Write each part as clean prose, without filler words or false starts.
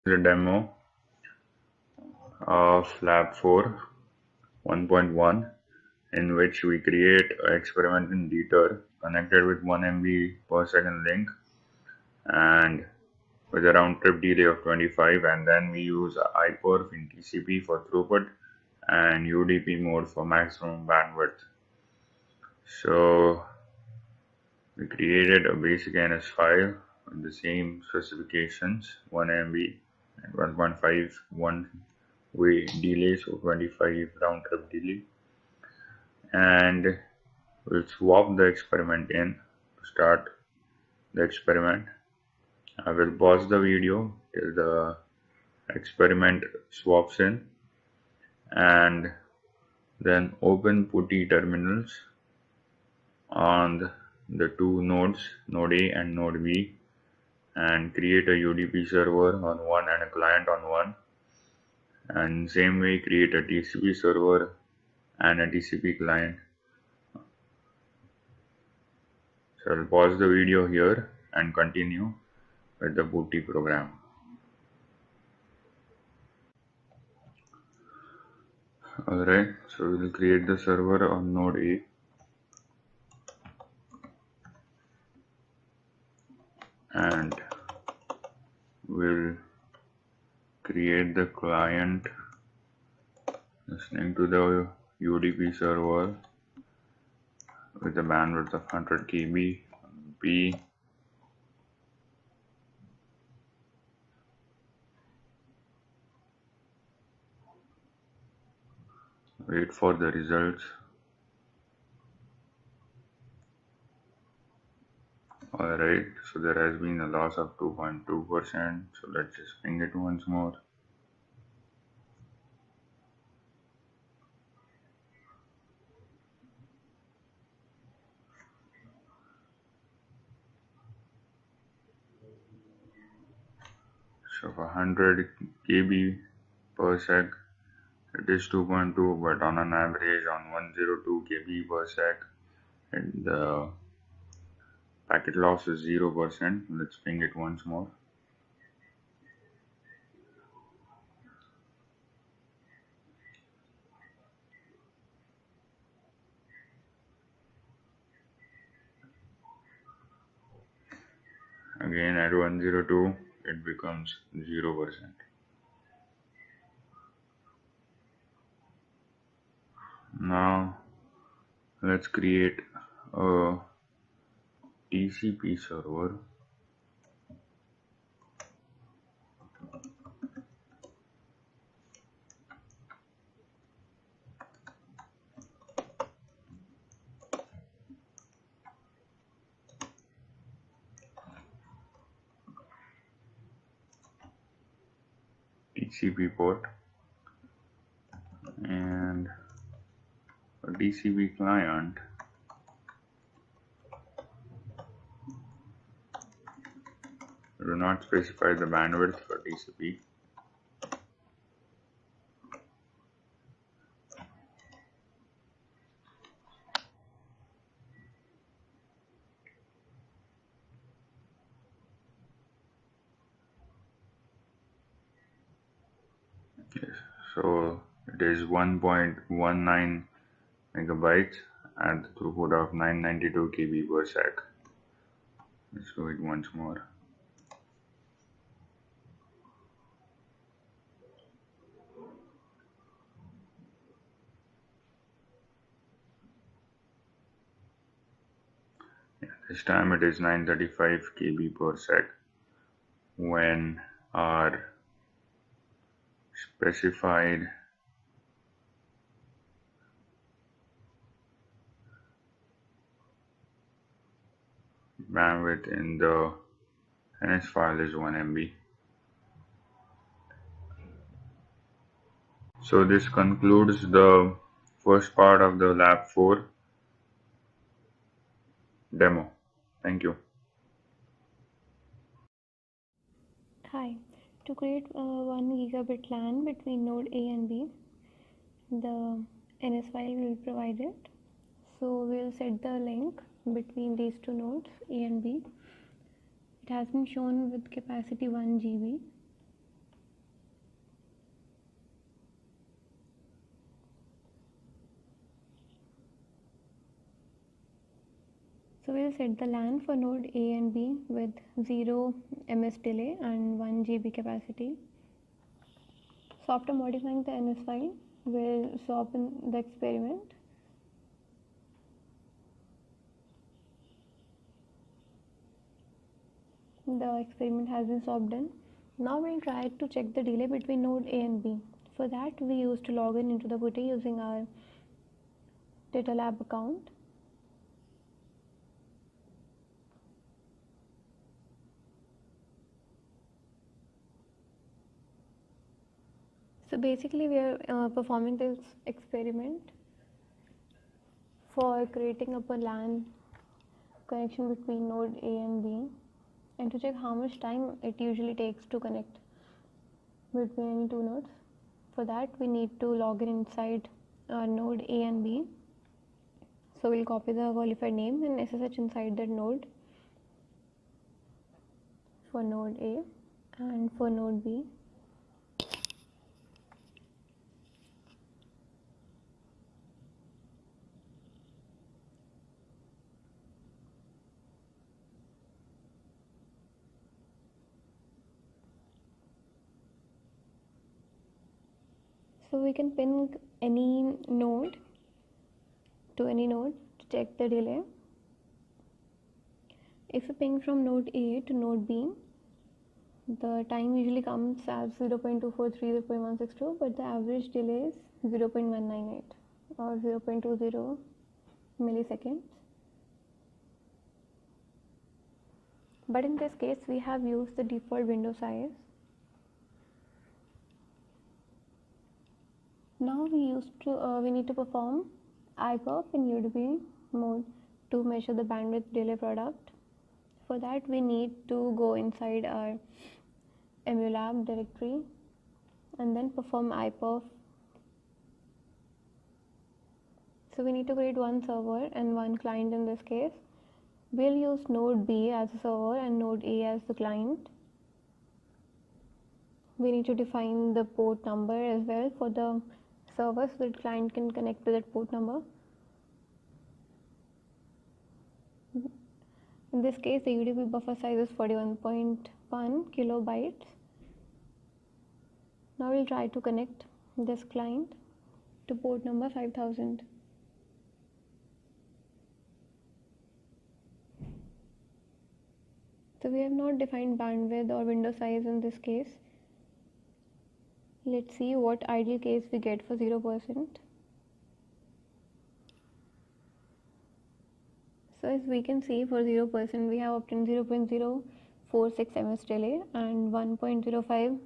a demo of Lab 4 1.1 in which we create an experiment in DETR connected with 1 MB per second link and with a round trip delay of 25, and then we use iPerf in TCP for throughput and UDP mode for maximum bandwidth. So we created a basic NS file with the same specifications, 1 MB and 1.5 one-way delay, so 25 round trip delay, and we'll swap the experiment in to start the experiment. I will pause the video till the experiment swaps in and then open PuTTY terminals on the two nodes, node A and node B, and create a UDP server on one and a client on one, and same way create a TCP server and a TCP client. So I'll pause the video here and continue with the PuTTY program. Alright, so we'll create the server on node A and we'll create the client listening to the UDP server with a bandwidth of 100 KB P. Wait for the results. Alright, so there has been a loss of 2.2%, so let's just ping it once more. So for 100 KB per sec, it is 2.2, but on an average on 102 KB per sec, the packet loss is 0%. Let's ping it once more. Again at 102, it becomes 0%. Now let's create a TCP server. TCP port and a TCP client. Do not specify the bandwidth for TCP. Yes. So it is 1.19 megabytes at the throughput of 992 KB per sec. Let's do it once more. This time it is 935 KB per sec when our specified bandwidth in the NS file is 1 MB. So this concludes the first part of the Lab 4 demo. Thank you. Hi. To create 1 gigabit LAN between node A and B, the NS file will provide it. So we'll set the link between these two nodes A and B. It has been shown with capacity 1 GB. So we'll set the LAN for node A and B with 0 ms delay and 1 GB capacity. So after modifying the NS file, we'll swap in the experiment. The experiment has been swapped in. Now we'll try to check the delay between node A and B. For that, we used to log in into the PuTTY using our Data Lab account. So basically, we are performing this experiment for creating up a LAN connection between node A and B, and to check how much time it usually takes to connect between any two nodes. For that, we need to log in inside node A and B. So we'll copy the qualified name and SSH inside that node for node A and for node B. So we can ping any node to any node to check the delay. If we ping from node A to node B, the time usually comes as 0.243, 0.162, but the average delay is 0.198 or 0.20 milliseconds. But in this case, we have used the default window size. Now we need to perform iPerf in UDP mode to measure the bandwidth delay product. For that, we need to go inside our Emulab directory and then perform iPerf. So we need to create one server and one client in this case. We'll use node B as a server and node A as the client. We need to define the port number as well for the server so that client can connect to that port number. In this case, the UDP buffer size is 41.1 kilobytes. Now we'll try to connect this client to port number 5000. So we have not defined bandwidth or window size in this case. Let's see what ideal case we get for 0%. So as we can see, for 0% we have obtained 0.046 ms delay and 1.05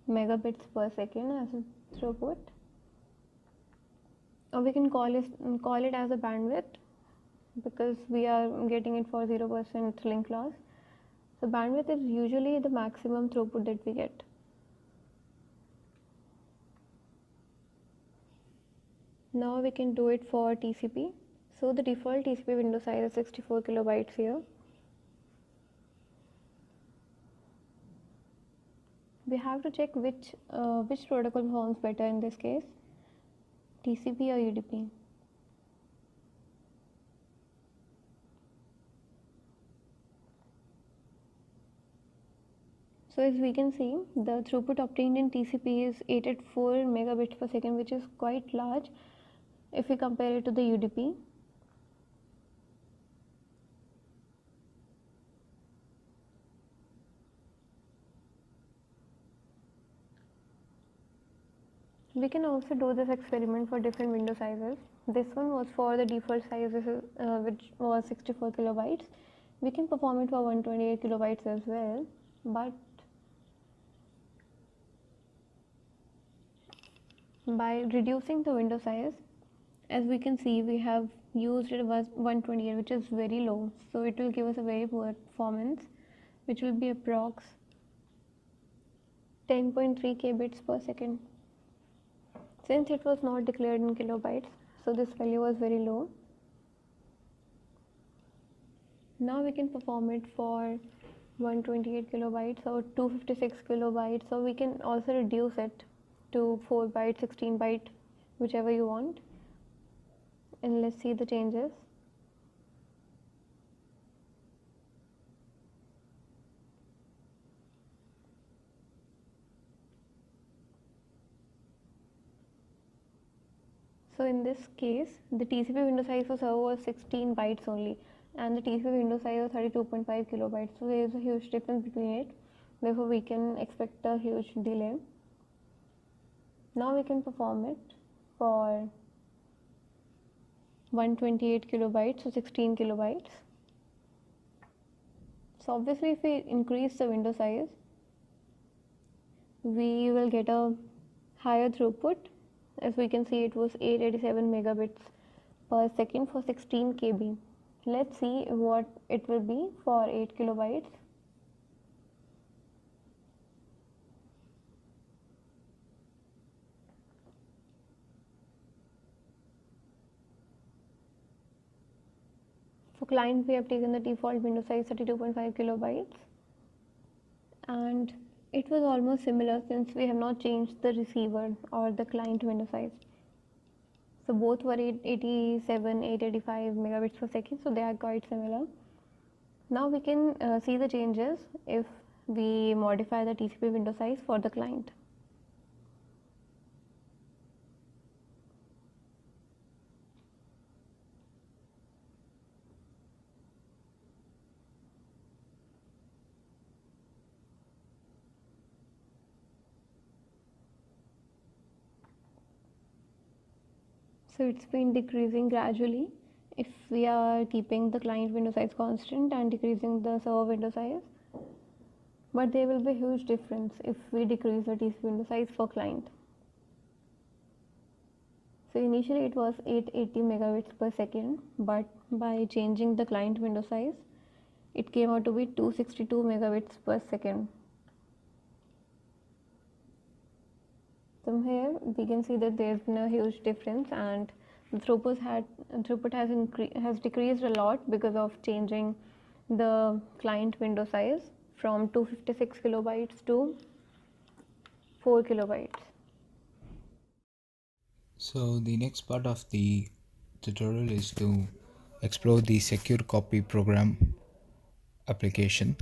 megabits per second as a throughput. Or we can call it as a bandwidth because we are getting it for 0% link loss. So bandwidth is usually the maximum throughput that we get. Now we can do it for TCP. So the default TCP window size is 64 kilobytes here. We have to check which protocol performs better in this case, TCP or UDP. So as we can see, the throughput obtained in TCP is 884 megabits per second, which is quite large if we compare it to the UDP. We can also do this experiment for different window sizes. This one was for the default size, which was 64 kilobytes. We can perform it for 128 kilobytes as well, but by reducing the window size, as we can see, we have used it was 128, which is very low, so it will give us a very poor performance, which will be approx 10.3 kbits per second. Since it was not declared in kilobytes, so this value was very low. Now we can perform it for 128 kilobytes or 256 kilobytes, so we can also reduce it to 4 byte, 16 byte, whichever you want. And let's see the changes. So in this case, the TCP window size for server was 16 bytes only, and the TCP window size was 32.5 kilobytes. So there is a huge difference between it. Therefore, we can expect a huge delay. Now we can perform it for 128 kilobytes, so 16 kilobytes. So obviously, if we increase the window size, we will get a higher throughput. As we can see, it was 887 megabits per second for 16 KB. Let's see what it will be for 8 kilobytes. For client, we have taken the default window size 32.5 kilobytes, and it was almost similar since we have not changed the receiver or the client window size. So both were 887, 885 megabits per second, so they are quite similar. Now we can see the changes if we modify the TCP window size for the client. So it's been decreasing gradually if we are keeping the client window size constant and decreasing the server window size. But there will be a huge difference if we decrease the TCP window size for client. So initially it was 880 megabits per second, but by changing the client window size, it came out to be 262 megabits per second. From here we can see that there's been a huge difference, and the throughput has decreased a lot because of changing the client window size from 256 kilobytes to 4 kilobytes. So the next part of the tutorial is to explore the secure copy program application.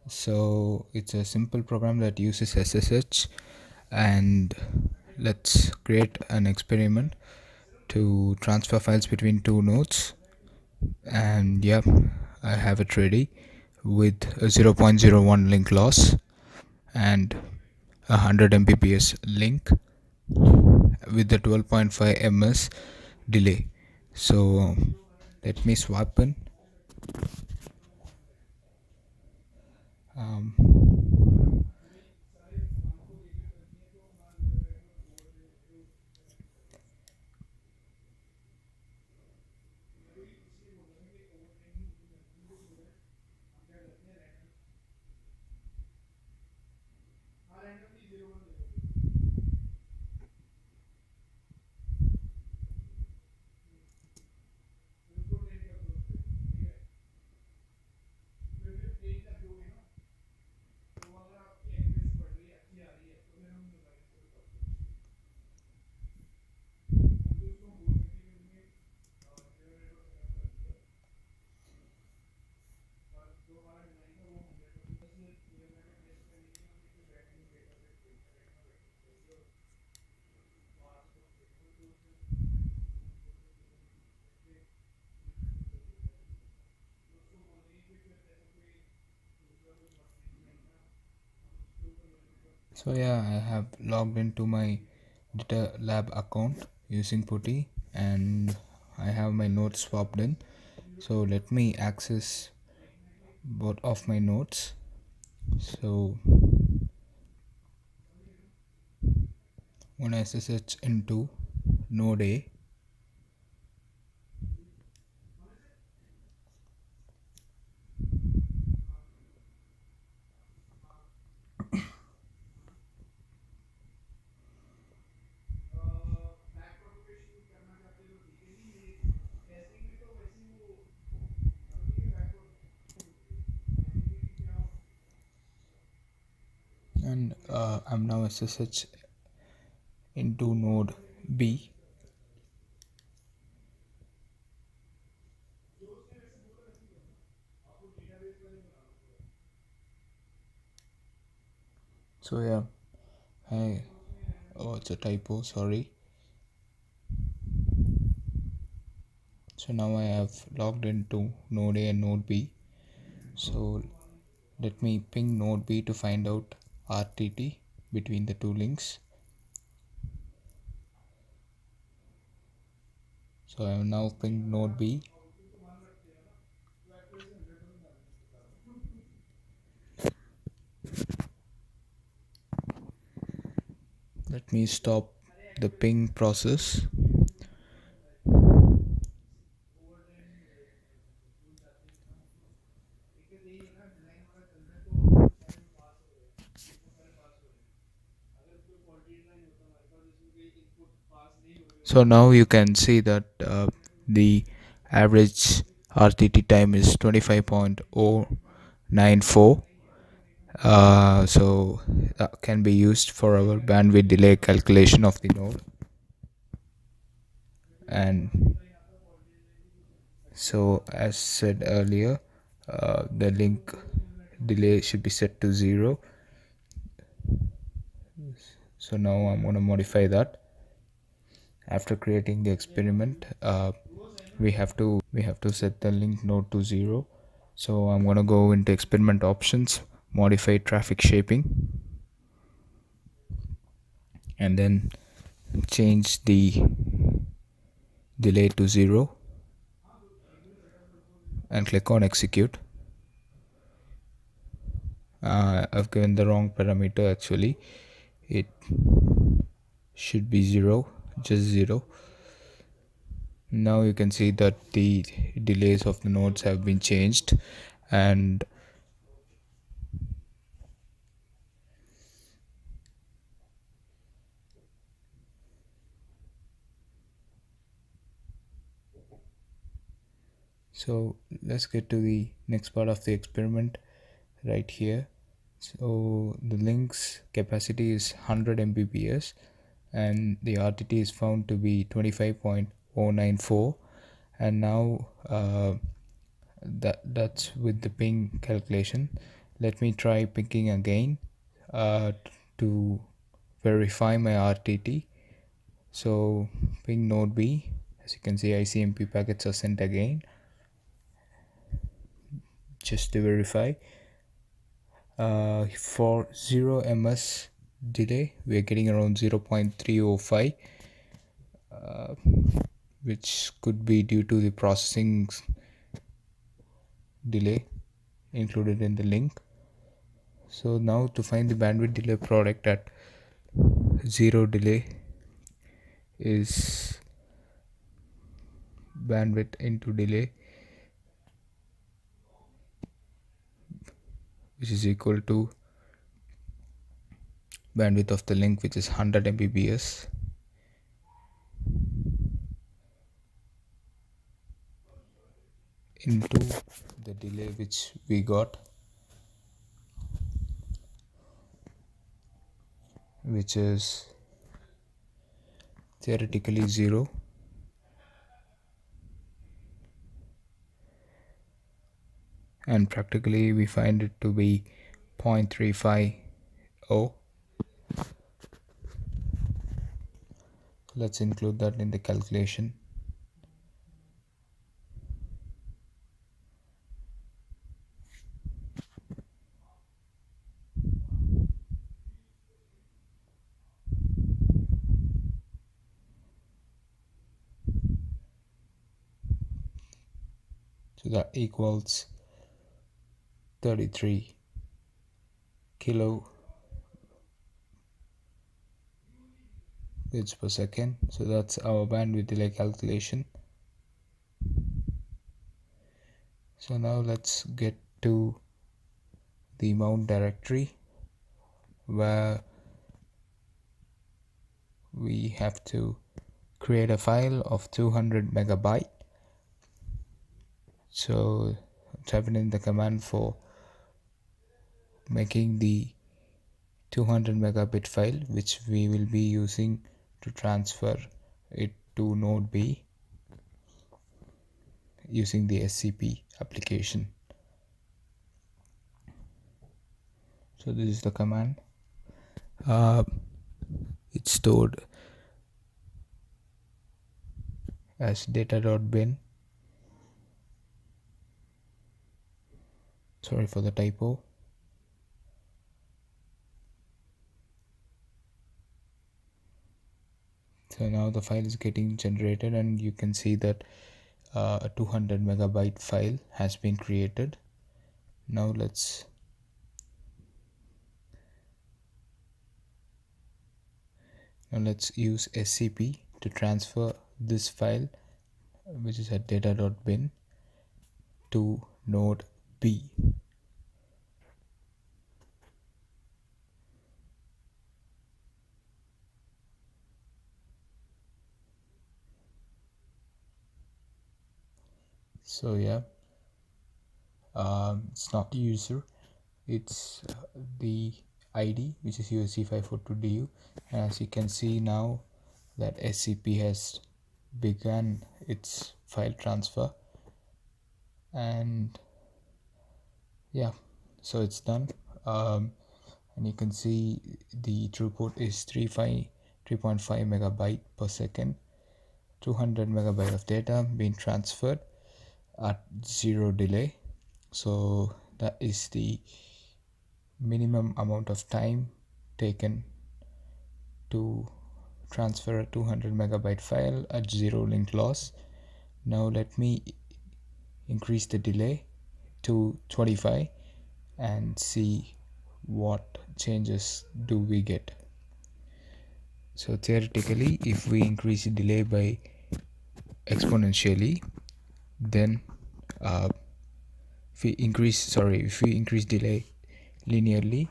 So it's a simple program that uses SSH, and let's create an experiment to transfer files between two nodes. And yeah, I have it ready with a 0.01 link loss and 100 Mbps link with the 12.5 ms delay. So let me swap in. um, so yeah, I have logged into my Data Lab account using Putty, and I have my notes swapped in. So let me access both of my notes. So when I SSH into node A, and I'm now SSH into node B. So yeah, I oh, it's a typo, sorry. So now I have logged into node A and node B. So let me ping node B to find out RTT between the two links. So I have now pinged node B. Let me stop the ping process. So now you can see that the average RTT time is 25.094. So that can be used for our bandwidth delay calculation of the node. And so as said earlier, the link delay should be set to 0. So now I'm going to modify that. After creating the experiment, we have to set the link node to 0. So I'm going to go into experiment options, modify traffic shaping, and then change the delay to 0 and click on execute. I've given the wrong parameter. Actually it should be 0, just 0. Now you can see that the delays of the nodes have been changed, and so let's get to the next part of the experiment right here. So the link's capacity is 100 Mbps and the RTT is found to be 25.094, and now that's with the ping calculation. Let me try pinging again to verify my RTT. So ping node B. As you can see, ICMP packets are sent again just to verify. For 0 ms delay, we are getting around 0.305, which could be due to the processing delay included in the link. So now to find the bandwidth delay product at 0 delay is bandwidth into delay, which is equal to bandwidth of the link, which is 100 Mbps, into the delay which we got, which is theoretically 0, and practically we find it to be 0.350. Let's include that in the calculation. So that equals 33 kilo bits per second. So that's our bandwidth delay calculation. So now let's get to the mount directory, where we have to create a file of 200 megabyte. So type in the command for making the 200 megabit file, which we will be using to transfer it to node B using the SCP application. So this is the command. It's stored as data.bin Sorry for the typo. So now the file is getting generated, and you can see that a 200 megabyte file has been created. Now let's use SCP to transfer this file, which is at data.bin, to node B. So yeah, it's not user, it's the ID, which is USC542DU. And as you can see now that SCP has begun its file transfer, and yeah, so it's done. And you can see the throughput is 3.5 megabyte per second, 200 megabyte of data being transferred at 0 delay. So that is the minimum amount of time taken to transfer a 200 megabyte file at 0 link loss. Now let me increase the delay to 25 and see what changes do we get. So theoretically, if we increase the delay by exponentially, then if we increase delay linearly,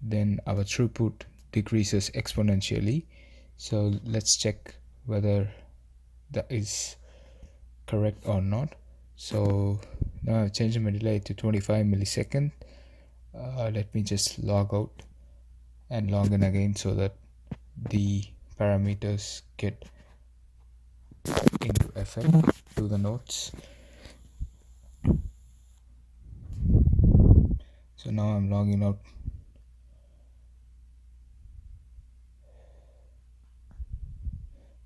then our throughput decreases exponentially. So let's check whether that is correct or not. So now I've changed my delay to 25 milliseconds. Let me just log out and log in again so that the parameters get into effect to the nodes. So now I'm logging out.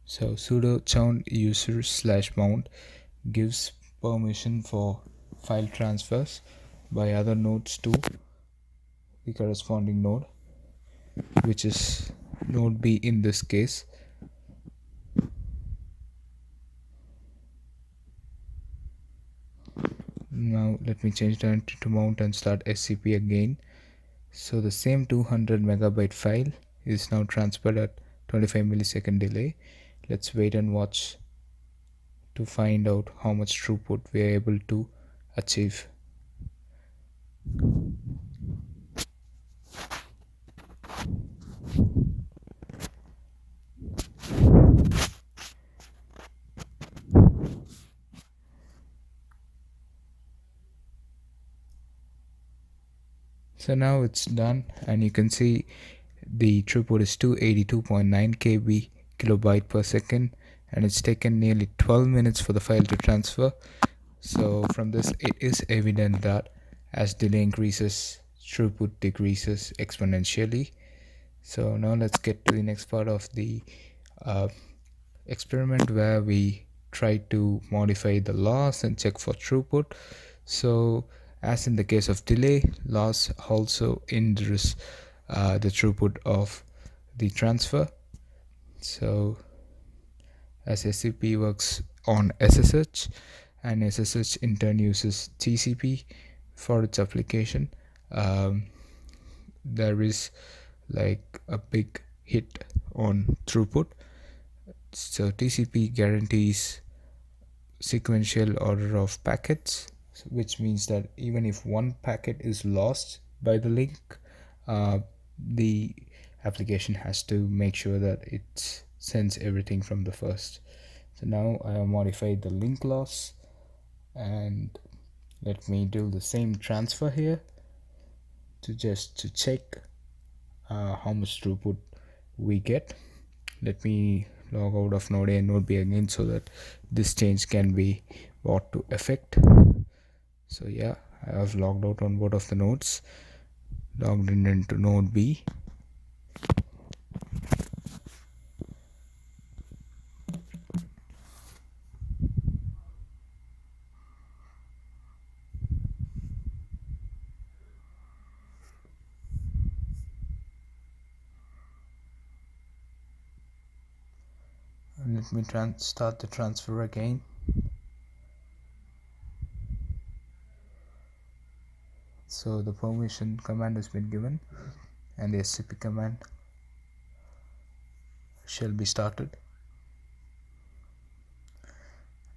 So sudo chown user /mount gives permission for file transfers by other nodes to the corresponding node, which is node B in this case. Now let me change the entry to mount and start SCP again. So the same 200 megabyte file is now transferred at 25 millisecond delay. Let's wait and watch to find out how much throughput we are able to achieve. So now it's done, and you can see the throughput is 282.9 KB kilobyte per second, and it's taken nearly 12 minutes for the file to transfer. So from this, it is evident that as delay increases, throughput decreases exponentially. So now let's get to the next part of the experiment, where we try to modify the loss and check for throughput. So as in the case of delay, loss also hinders the throughput of the transfer. So as SCP works on SSH, and SSH in turn uses TCP for its application, there is like a big hit on throughput. So TCP guarantees sequential order of packets, which means that even if one packet is lost by the link, the application has to make sure that it sends everything from the first. So now I have modified the link loss, and let me do the same transfer here to check how much throughput we get. Let me log out of node A and node B again so that this change can be brought to effect. So yeah, I have logged out on both of the nodes, logged in into node B. let me start the transfer again. So the permission command has been given and the scp command shall be started,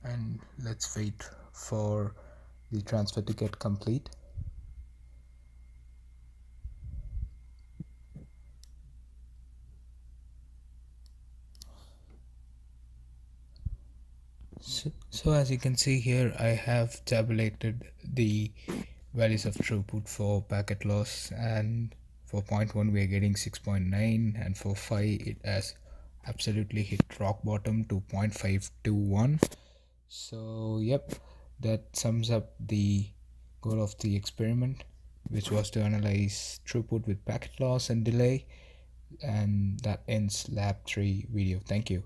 and let's wait for the transfer to get complete. So as you can see here, I have tabulated the values of throughput for packet loss, and for 0.1 we are getting 6.9, and for 5 it has absolutely hit rock bottom to 0.521. So yep, that sums up the goal of the experiment, which was to analyze throughput with packet loss and delay, and that ends lab 3 video. Thank you.